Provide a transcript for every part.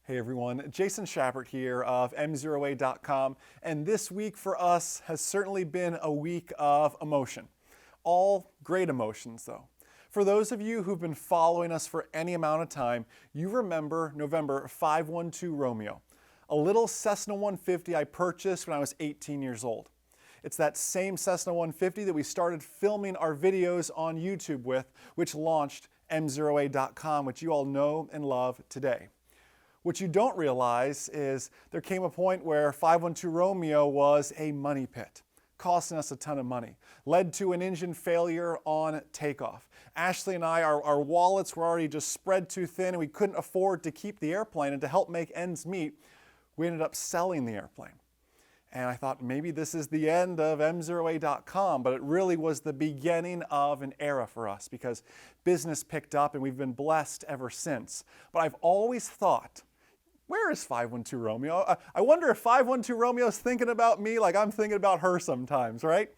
Hey everyone, Jason Schappert here of MzeroA.com, and this week for us has certainly been a week of emotion. All great emotions though. For those of you who've been following us for any amount of time, you remember November 512 Romeo, a little Cessna 150 I purchased when I was 18 years old. It's that same Cessna 150 that we started filming our videos on YouTube with, which launched MzeroA.com, which you all know and love today. What you don't realize is there came a point where 512 Romeo was a money pit, costing us a ton of money, led to an engine failure on takeoff. Ashley and I, our wallets were already just spread too thin and we couldn't afford to keep the airplane, and to help make ends meet, we ended up selling the airplane. And I thought maybe this is the end of MzeroA.com, but it really was the beginning of an era for us because business picked up and we've been blessed ever since. But I've always thought, where is 512 Romeo? I wonder if 512 Romeo is thinking about me like I'm thinking about her sometimes, right?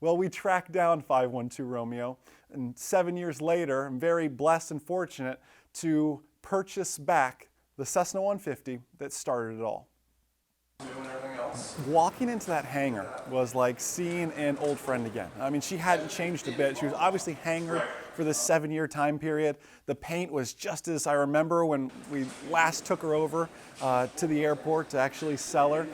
Well, we tracked down 512 Romeo, and 7 years later, I'm very blessed and fortunate to purchase back the Cessna 150 that started it all. Walking into that hangar was like seeing an old friend again. I mean, she hadn't changed a bit. She was obviously hangared for this 7-year time period. The paint was just as I remember when we last took her over to the airport to actually sell her.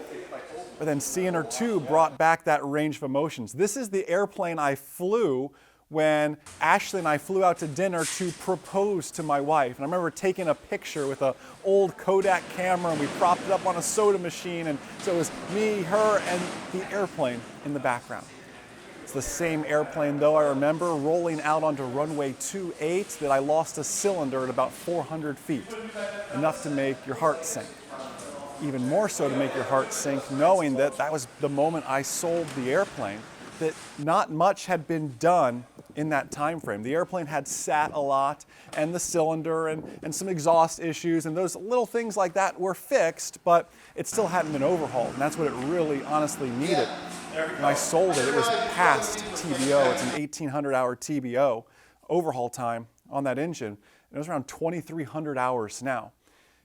But then seeing her too brought back that range of emotions. This is the airplane I flew when Ashley and I flew out to dinner to propose to my wife. And I remember taking a picture with an old Kodak camera and we propped it up on a soda machine, and so it was me, her, and the airplane in the background. It's the same airplane though I remember rolling out onto runway 28 that I lost a cylinder at about 400 feet, enough to make your heart sink. Even more so to make your heart sink knowing that that was the moment I sold the airplane, that not much had been done in that time frame. The airplane had sat a lot, and the cylinder and some exhaust issues, and those little things like that were fixed, but it still hadn't been overhauled, and that's what it really honestly needed. When I sold it, it was past TBO. It's an 1,800-hour TBO overhaul time on that engine, and it was around 2,300 hours now.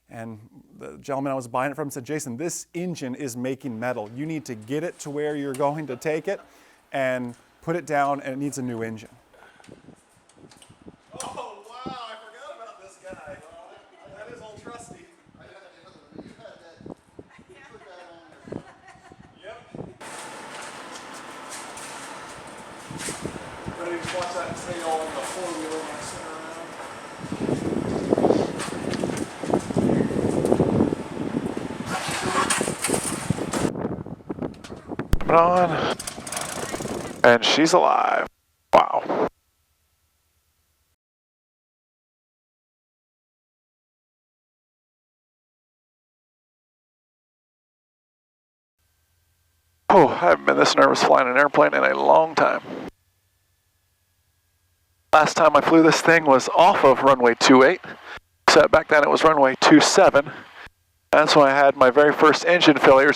And the gentleman I was buying it from said, Jason, this engine is making metal. You need to get it to where you're going to take it and put it down, and it needs a new engine. Oh, wow, I forgot about this guy. That is old Trusty. Yep. Ready to watch that tail on the four-wheeler when I spin around. On. And she's alive. Wow. Oh, I haven't been this nervous flying an airplane in a long time. Last time I flew this thing was off of runway 28. So back then it was runway 27. That's when I had my very first engine failure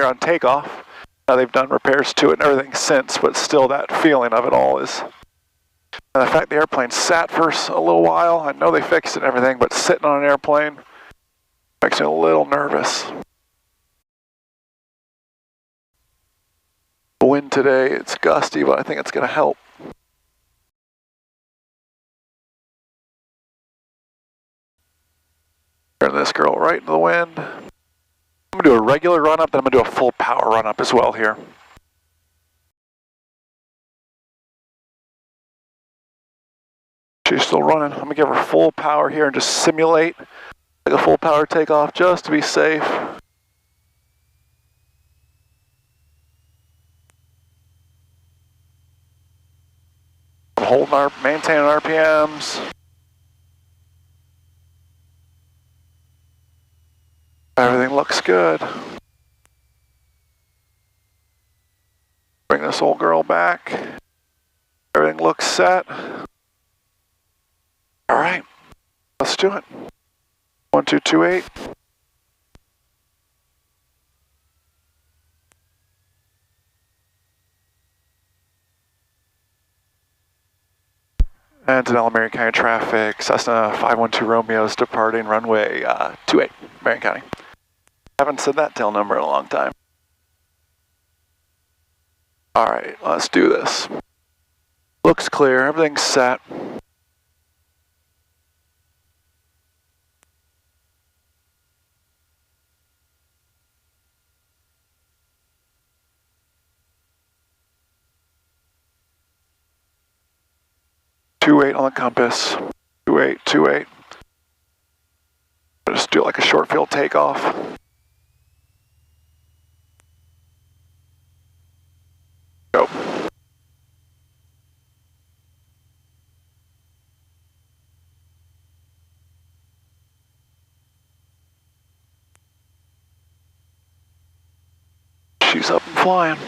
on takeoff. Now they've done repairs to it and everything since, but still that feeling of it all is. And the fact the airplane sat for a little while, I know they fixed it and everything, but sitting on an airplane makes me a little nervous. The wind today, it's gusty, but I think it's going to help. Turn this girl right into the wind. I'm going to do a regular run-up, then I'm going to do a full power run-up as well here. She's still running. I'm going to give her full power here and just simulate like a full power takeoff just to be safe. Maintaining RPMs. Everything looks good. Bring this old girl back. Everything looks set. All right, let's do it. 1228. And Denali Marion County traffic, Cessna 512 Romeo is departing runway 28. Marion County. Haven't said that tail number in a long time. All right, let's do this. Looks clear, everything's set. .28 on the compass. 28, 28. Just do like a short field takeoff. Go. She's up and flying.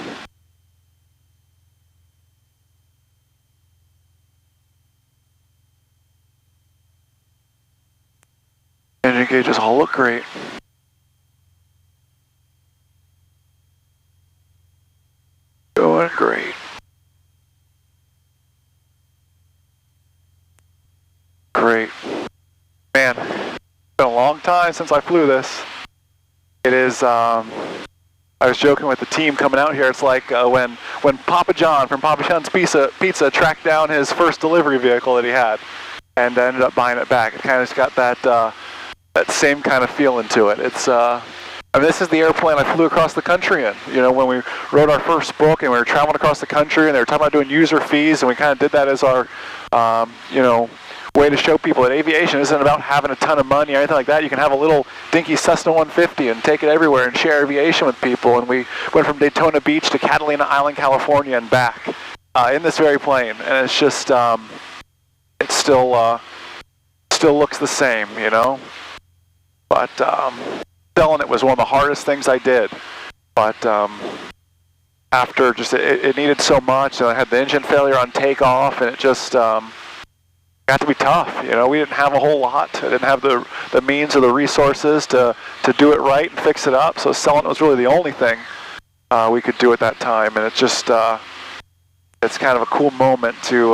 Engine gauges all look great. Going great. Great. Man, it's been a long time since I flew this. It is, I was joking with the team coming out here, it's like when Papa John from Papa John's Pizza tracked down his first delivery vehicle that he had and ended up buying it back. It kind of got that same kind of feeling to it. It's, I mean, this is the airplane I flew across the country in. You know, when we wrote our first book and we were traveling across the country and they were talking about doing user fees, and we kind of did that as our, you know, way to show people that aviation isn't about having a ton of money or anything like that. You can have a little dinky Cessna 150 and take it everywhere and share aviation with people. And we went from Daytona Beach to Catalina Island, California and back in this very plane. And it's just, it still looks the same, you know. But selling it was one of the hardest things I did. But after just, it needed so much, and I had the engine failure on takeoff, and it just got to be tough. You know, we didn't have a whole lot. I didn't have the means or the resources to do it right and fix it up. So selling it was really the only thing we could do at that time. And it's just, it's kind of a cool moment to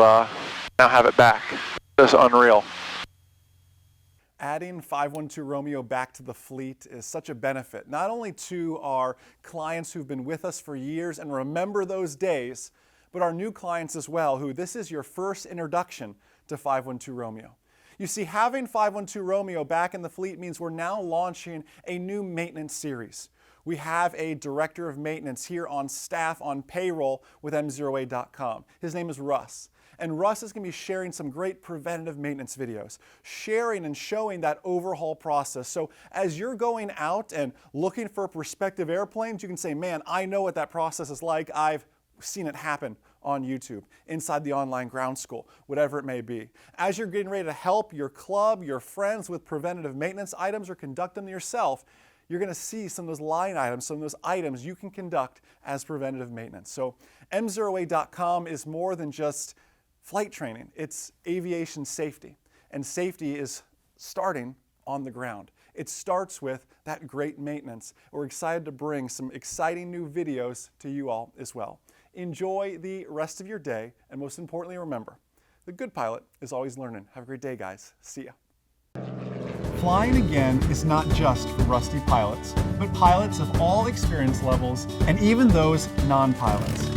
now have it back. Just unreal. Adding 512 Romeo back to the fleet is such a benefit, not only to our clients who've been with us for years and remember those days, but our new clients as well, who this is your first introduction to 512 Romeo. You see, having 512 Romeo back in the fleet means we're now launching a new maintenance series. We have a director of maintenance here on staff on payroll with MzeroA.com. His name is Russ. And Russ is going to be sharing some great preventative maintenance videos, sharing and showing that overhaul process. So as you're going out and looking for prospective airplanes, you can say, man, I know what that process is like. I've seen it happen on YouTube, inside the online ground school, whatever it may be. As you're getting ready to help your club, your friends with preventative maintenance items or conduct them yourself, you're going to see some of those line items, some of those items you can conduct as preventative maintenance. So MzeroA.com is more than just flight training. It's aviation safety. And safety is starting on the ground. It starts with that great maintenance. We're excited to bring some exciting new videos to you all as well. Enjoy the rest of your day, and most importantly, remember, the good pilot is always learning. Have a great day, guys. See ya. Flying again is not just for rusty pilots, but pilots of all experience levels and even those non-pilots.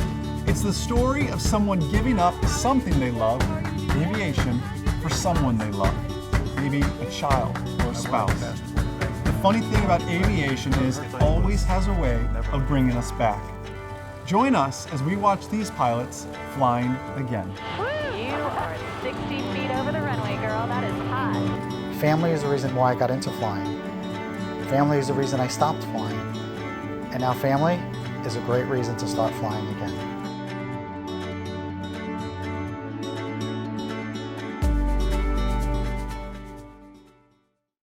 It's the story of someone giving up something they love, aviation, for someone they love, maybe a child or a spouse. The funny thing about aviation is it always has a way of bringing us back. Join us as we watch these pilots flying again. You are 60 feet over the runway, girl. That is hot. Family is the reason why I got into flying. Family is the reason I stopped flying. And now family is a great reason to start flying again.